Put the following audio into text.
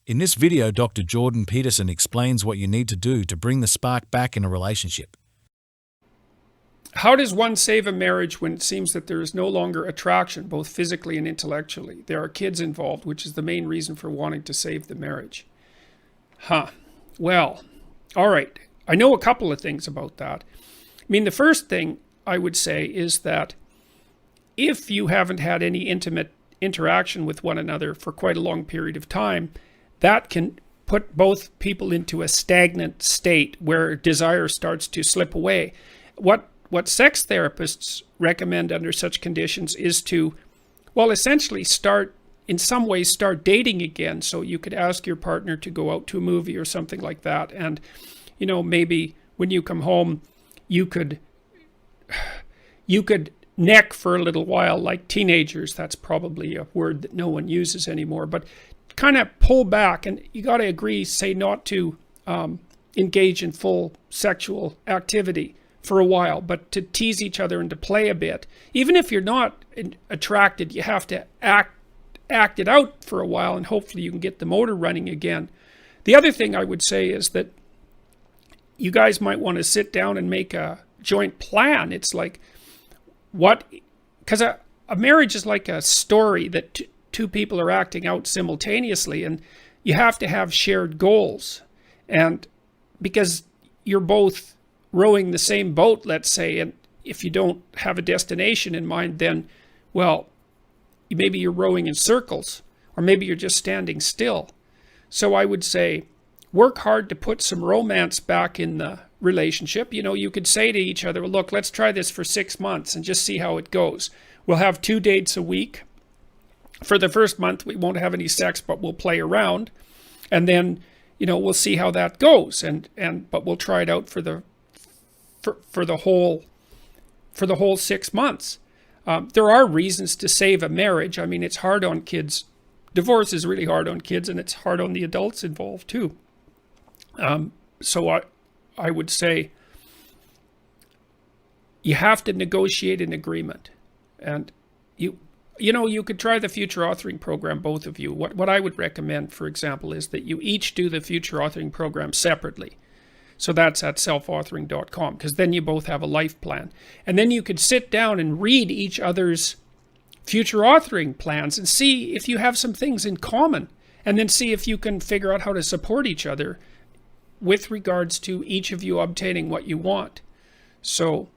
In this video, Dr. Jordan Peterson explains what you need to do to bring the spark back in a relationship. How does one save a marriage when it seems that there is no longer attraction, both physically and intellectually? There are kids involved, which is the main reason for wanting to save the marriage. Well, all right. I know a couple of things about that. I mean, the first thing I would say is that if you haven't had any intimate interaction with one another for quite a long period of time, that can put both people into a stagnant state where desire starts to slip away. What sex therapists recommend under such conditions is to, well, essentially in some ways start dating again. So you could ask your partner to go out to a movie or something like that. And, maybe when you come home, you could neck for a little while like teenagers. That's probably a word that no one uses anymore, but kind of pull back, and you got to agree, say not to engage in full sexual activity for a while, but to tease each other and to play a bit. Even if you're not attracted, you have to act it out for a while, and hopefully you can get the motor running again. The other thing I would say is that you guys might want to sit down and make a joint plan. It's like because a marriage is like a story that two people are acting out simultaneously, and you have to have shared goals. And because you're both rowing the same boat, let's say, and if you don't have a destination in mind, then, well, maybe you're rowing in circles, or maybe you're just standing still. So I would say work hard to put some romance back in the relationship. You could say to each other, well, look, let's try this for 6 months and just see how it goes. We'll have 2 dates a week. For the first month, we won't have any sex, but we'll play around. And then, we'll see how that goes. But we'll try it out for the whole 6 months. There are reasons to save a marriage. I mean, it's hard on kids. Divorce is really hard on kids, and it's hard on the adults involved too. So I would say you have to negotiate an agreement. And you could try the future authoring program, both of you. What I would recommend, for example, is that you each do the future authoring program separately. So that's at selfauthoring.com, because then you both have a life plan. And then you could sit down and read each other's future authoring plans and see if you have some things in common, and then see if you can figure out how to support each other with regards to each of you obtaining what you want. So